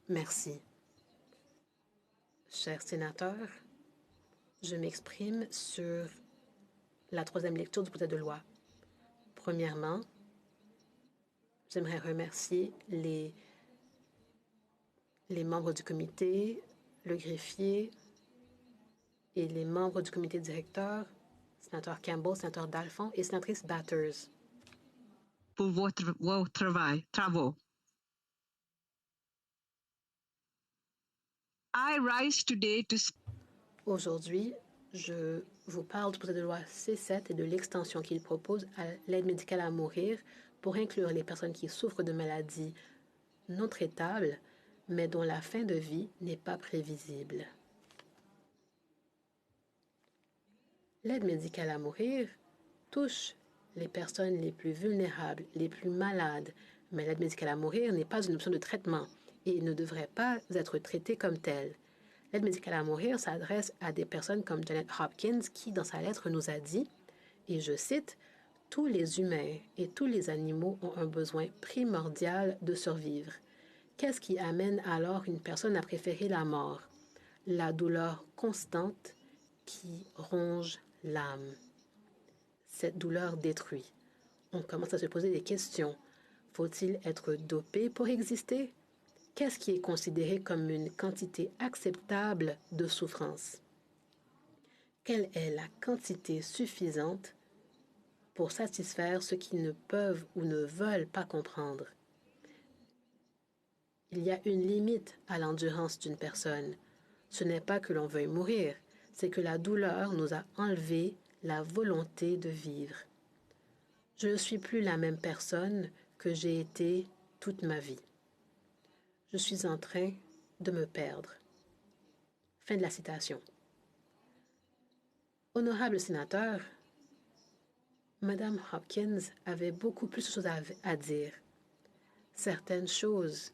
Merci. Chers sénateurs, je m'exprime sur la troisième lecture du projet de loi. Premièrement, j'aimerais remercier les membres du comité, le greffier et les membres du comité directeur, sénateur Campbell, sénateur Dalphon et sénatrice Batters. Pour vos travaux. I rise today to... Aujourd'hui, je vous parle du projet de loi C7 et de l'extension qu'il propose à l'aide médicale à mourir pour inclure les personnes qui souffrent de maladies non traitables, mais dont la fin de vie n'est pas prévisible. L'aide médicale à mourir touche les personnes les plus vulnérables, les plus malades, mais l'aide médicale à mourir n'est pas une option de traitement et ne devrait pas être traitée comme telle. L'aide médicale à mourir s'adresse à des personnes comme Janet Hopkins qui, dans sa lettre, nous a dit, et je cite, « Tous les humains et tous les animaux ont un besoin primordial de survivre. Qu'est-ce qui amène alors une personne à préférer la mort? La douleur constante qui ronge l'âme. Cette douleur détruit. On commence à se poser des questions. Faut-il être dopé pour exister? Qu'est-ce qui est considéré comme une quantité acceptable de souffrance? Quelle est la quantité suffisante pour satisfaire ceux qui ne peuvent ou ne veulent pas comprendre? Il y a une limite à l'endurance d'une personne. Ce n'est pas que l'on veuille mourir, c'est que la douleur nous a enlevé la volonté de vivre. Je ne suis plus la même personne que j'ai été toute ma vie. Je suis en train de me perdre. Fin de la citation. Honorable sénateur, Madame Hopkins avait beaucoup plus de choses à dire. Certaines choses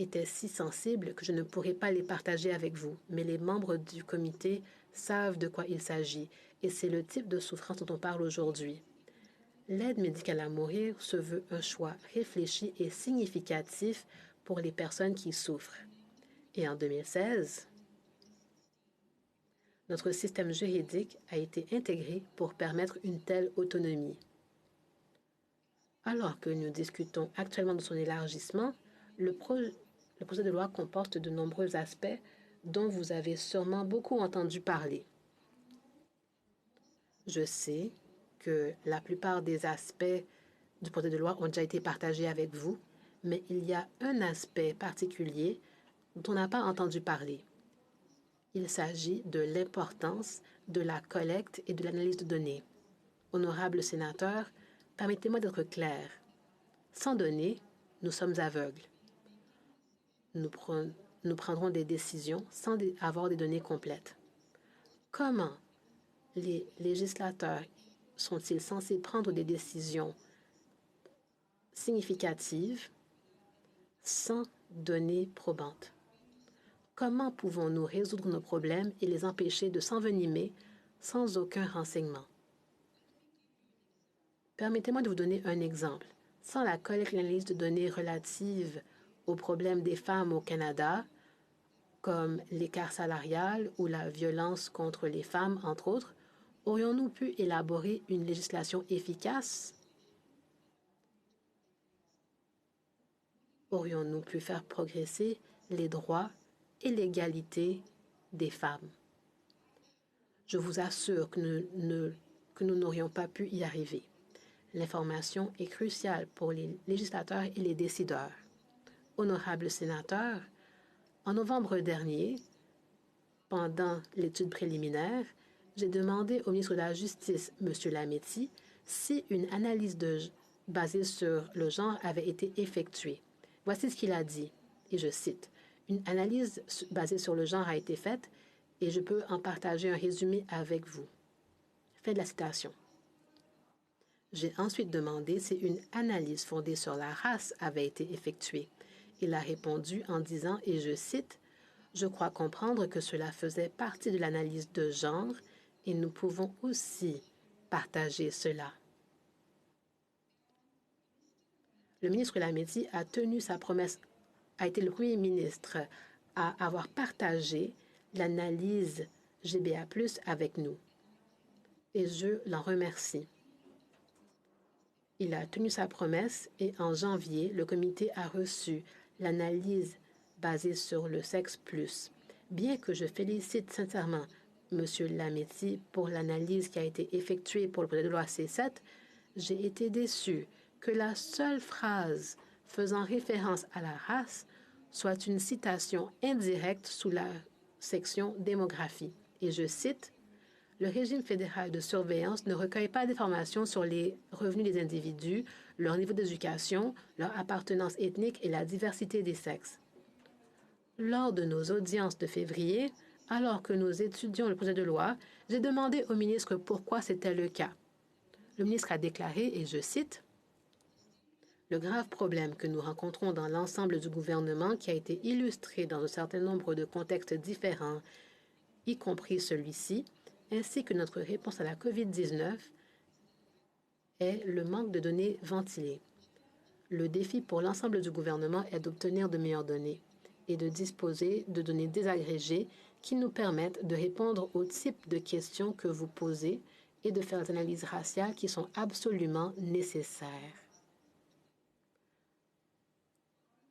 étaient si sensibles que je ne pourrais pas les partager avec vous, mais les membres du comité savent de quoi il s'agit, et c'est le type de souffrance dont on parle aujourd'hui. L'aide médicale à mourir se veut un choix réfléchi et significatif pour les personnes qui souffrent. Et en 2016, notre système juridique a été intégré pour permettre une telle autonomie. Alors que nous discutons actuellement de son élargissement, le projet de loi comporte de nombreux aspects dont vous avez sûrement beaucoup entendu parler. Je sais que la plupart des aspects du projet de loi ont déjà été partagés avec vous, mais il y a un aspect particulier dont on n'a pas entendu parler. Il s'agit de l'importance de la collecte et de l'analyse de données. Honorable sénateur, permettez-moi d'être clair. Sans données, nous sommes aveugles. Nous prendrons des décisions sans avoir des données complètes. Comment les législateurs sont-ils censés prendre des décisions significatives sans données probantes? Comment pouvons-nous résoudre nos problèmes et les empêcher de s'envenimer sans aucun renseignement? Permettez-moi de vous donner un exemple. Sans la collecte et l'analyse de données relatives aux problèmes des femmes au Canada, comme l'écart salarial ou la violence contre les femmes, entre autres, aurions-nous pu élaborer une législation efficace? Aurions-nous pu faire progresser les droits et l'égalité des femmes? Je vous assure que nous n'aurions pas pu y arriver. L'information est cruciale pour les législateurs et les décideurs. Honorables sénateurs, en novembre dernier, pendant l'étude préliminaire, j'ai demandé au ministre de la Justice, M. Lametti, si une analyse basée sur le genre avait été effectuée. Voici ce qu'il a dit, et je cite, « Une analyse basée sur le genre a été faite et je peux en partager un résumé avec vous. » Fin de la citation. J'ai ensuite demandé si une analyse fondée sur la race avait été effectuée. Il a répondu en disant, et je cite, « Je crois comprendre que cela faisait partie de l'analyse de genre et nous pouvons aussi partager cela. » Le ministre Lametti a tenu sa promesse a été le premier ministre à avoir partagé l'analyse GBA+ avec nous. Et je l'en remercie. Il a tenu sa promesse et en janvier, le comité a reçu l'analyse basée sur le sexe plus. Bien que je félicite sincèrement M. Lametti pour l'analyse qui a été effectuée pour le projet de loi C7, j'ai été déçu que la seule phrase faisant référence à la race soit une citation indirecte sous la section démographie. Et je cite, « Le régime fédéral de surveillance ne recueille pas d'informations sur les revenus des individus, leur niveau d'éducation, leur appartenance ethnique et la diversité des sexes. » Lors de nos audiences de février, alors que nous étudions le projet de loi, j'ai demandé au ministre pourquoi c'était le cas. Le ministre a déclaré, et je cite, « Le grave problème que nous rencontrons dans l'ensemble du gouvernement qui a été illustré dans un certain nombre de contextes différents, y compris celui-ci, ainsi que notre réponse à la COVID-19, est le manque de données ventilées. Le défi pour l'ensemble du gouvernement est d'obtenir de meilleures données et de disposer de données désagrégées qui nous permettent de répondre au type de questions que vous posez et de faire des analyses raciales qui sont absolument nécessaires. »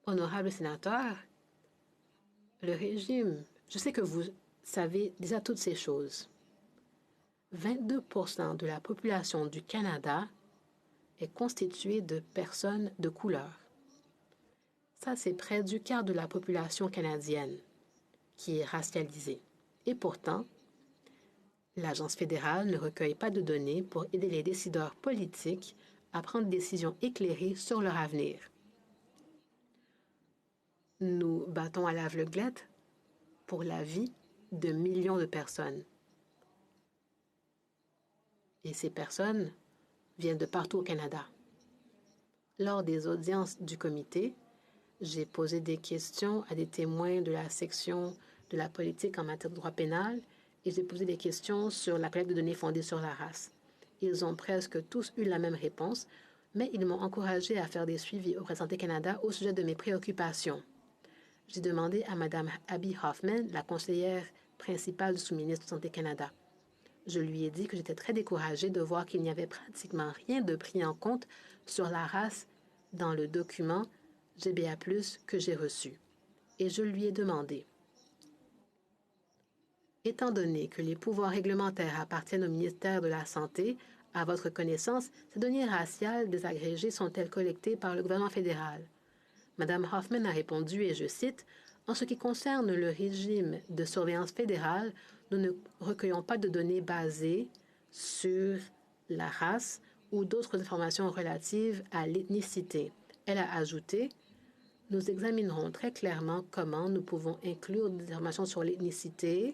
Honorable sénateur, le régime, je sais que vous savez déjà toutes ces choses. 22% de la population du Canada est constituée de personnes de couleur. Ça, c'est près du quart de la population canadienne qui est racialisée. Et pourtant, l'Agence fédérale ne recueille pas de données pour aider les décideurs politiques à prendre des décisions éclairées sur leur avenir. Nous battons à l'aveuglette pour la vie de millions de personnes. Et ces personnes viennent de partout au Canada. Lors des audiences du comité, j'ai posé des questions à des témoins de la section de la politique en matière de droit pénal et j'ai posé des questions sur la collecte de données fondées sur la race. Ils ont presque tous eu la même réponse, mais ils m'ont encouragé à faire des suivis auprès de Santé Canada au sujet de mes préoccupations. J'ai demandé à Mme Abby Hoffman, la conseillère principale du sous-ministre de Santé Canada. Je lui ai dit que j'étais très découragée de voir qu'il n'y avait pratiquement rien de pris en compte sur la race dans le document GBA+, que j'ai reçu. Et je lui ai demandé, étant donné que les pouvoirs réglementaires appartiennent au ministère de la Santé, à votre connaissance, ces données raciales désagrégées sont-elles collectées par le gouvernement fédéral? Mme Hoffman a répondu, et je cite, « En ce qui concerne le régime de surveillance fédérale, nous ne recueillons pas de données basées sur la race ou d'autres informations relatives à l'ethnicité. » Elle a ajouté, « Nous examinerons très clairement comment nous pouvons inclure des informations sur l'ethnicité,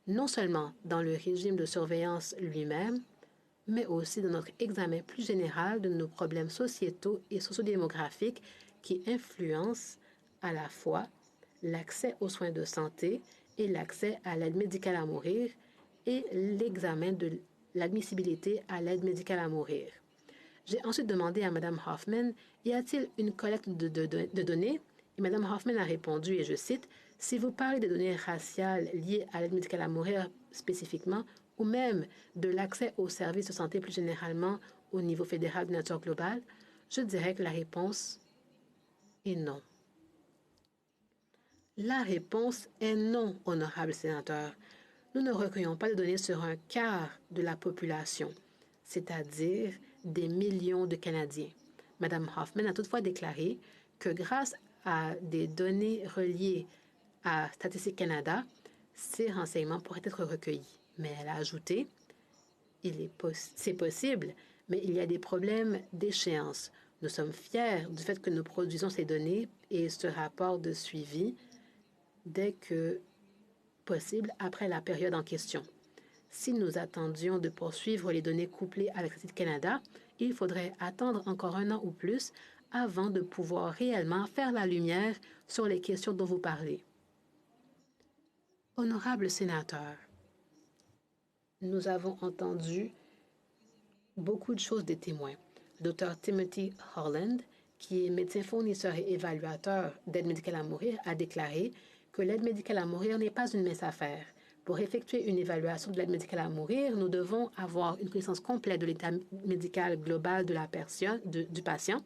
non seulement dans le régime de surveillance lui-même, mais aussi dans notre examen plus général de nos problèmes sociétaux et sociodémographiques qui influencent à la fois l'accès aux soins de santé et l'accès à l'aide médicale à mourir et l'examen de l'admissibilité à l'aide médicale à mourir. » J'ai ensuite demandé à Mme Hoffman, « Y a-t-il une collecte de données? » Et Mme Hoffman a répondu, et je cite, « Si vous parlez des données raciales liées à l'aide médicale à mourir spécifiquement, ou même de l'accès aux services de santé plus généralement au niveau fédéral de nature globale, je dirais que la réponse est non. » La réponse est non, honorable sénateur. Nous ne recueillons pas de données sur un quart de la population, c'est-à-dire des millions de Canadiens. Mme Hoffman a toutefois déclaré que grâce à des données reliées à Statistique Canada, ces renseignements pourraient être recueillis. Mais elle a ajouté, c'est possible, mais il y a des problèmes d'échéance. Nous sommes fiers du fait que nous produisons ces données et ce rapport de suivi dès que possible après la période en question. Si nous attendions de poursuivre les données couplées avec Statistique Canada, il faudrait attendre encore 1 an ou plus avant de pouvoir réellement faire la lumière sur les questions dont vous parlez. Honorable sénateur, nous avons entendu beaucoup de choses des témoins. Le Dr Timothy Holland, qui est médecin fournisseur et évaluateur d'aide médicale à mourir, a déclaré que l'aide médicale à mourir n'est pas une mince affaire. Pour effectuer une évaluation de l'aide médicale à mourir, nous devons avoir une connaissance complète de l'état médical global de la personne, du patient.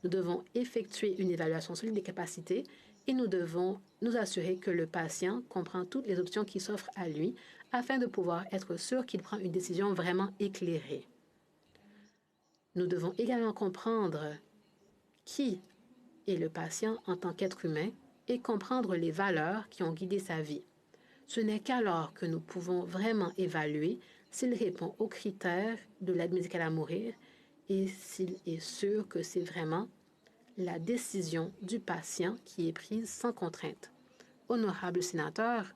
Nous devons effectuer une évaluation solide des capacités et nous devons nous assurer que le patient comprend toutes les options qui s'offrent à lui afin de pouvoir être sûr qu'il prend une décision vraiment éclairée. Nous devons également comprendre qui est le patient en tant qu'être humain et comprendre les valeurs qui ont guidé sa vie. Ce n'est qu'alors que nous pouvons vraiment évaluer s'il répond aux critères de l'aide médicale à mourir et s'il est sûr que c'est vraiment la décision du patient qui est prise sans contrainte. Honorable sénateur,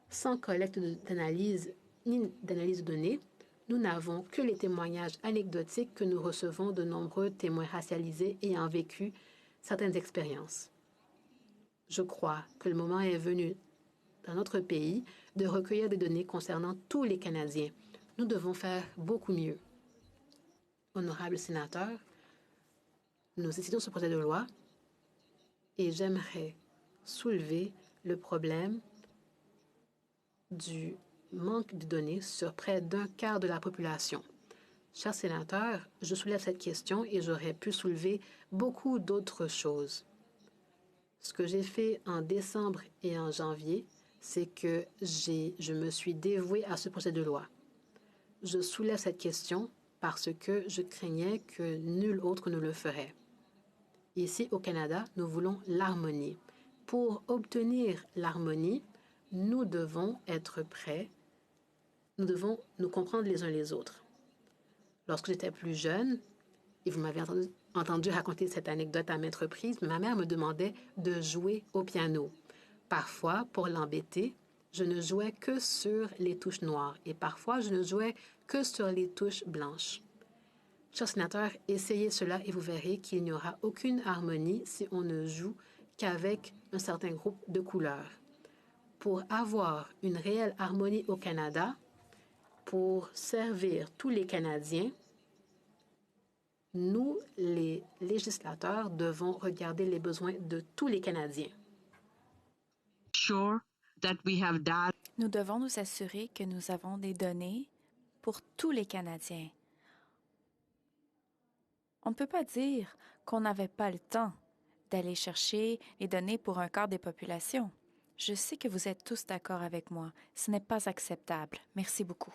sans collecte d'analyse ni d'analyse de données, nous n'avons que les témoignages anecdotiques que nous recevons de nombreux témoins racialisés ayant vécu certaines expériences. Je crois que le moment est venu dans notre pays de recueillir des données concernant tous les Canadiens. Nous devons faire beaucoup mieux. Honorable sénateur, nous étudions ce projet de loi et j'aimerais soulever le problème du manque de données sur près d'un quart de la population. Chers sénateurs, je soulève cette question et j'aurais pu soulever beaucoup d'autres choses. Ce que j'ai fait en décembre et en janvier, c'est que je me suis dévouée à ce projet de loi. Je soulève cette question parce que je craignais que nul autre ne le ferait. Ici, au Canada, nous voulons l'harmonie. Pour obtenir l'harmonie, nous devons être prêts, nous devons nous comprendre les uns les autres. Lorsque j'étais plus jeune, et vous m'avez entendu raconter cette anecdote à maintes reprises, ma mère me demandait de jouer au piano. Parfois, pour l'embêter, je ne jouais que sur les touches noires et parfois, je ne jouais que sur les touches blanches. Chers sénateurs, essayez cela et vous verrez qu'il n'y aura aucune harmonie si on ne joue qu'avec un certain groupe de couleurs. Pour avoir une réelle harmonie au Canada, pour servir tous les Canadiens, nous, les législateurs, devons regarder les besoins de tous les Canadiens. Sure that we have data. Nous devons nous assurer que nous avons des données pour tous les Canadiens. On ne peut pas dire qu'on n'avait pas le temps d'aller chercher les données pour un quart des populations. Je sais que vous êtes tous d'accord avec moi. Ce n'est pas acceptable. Merci beaucoup.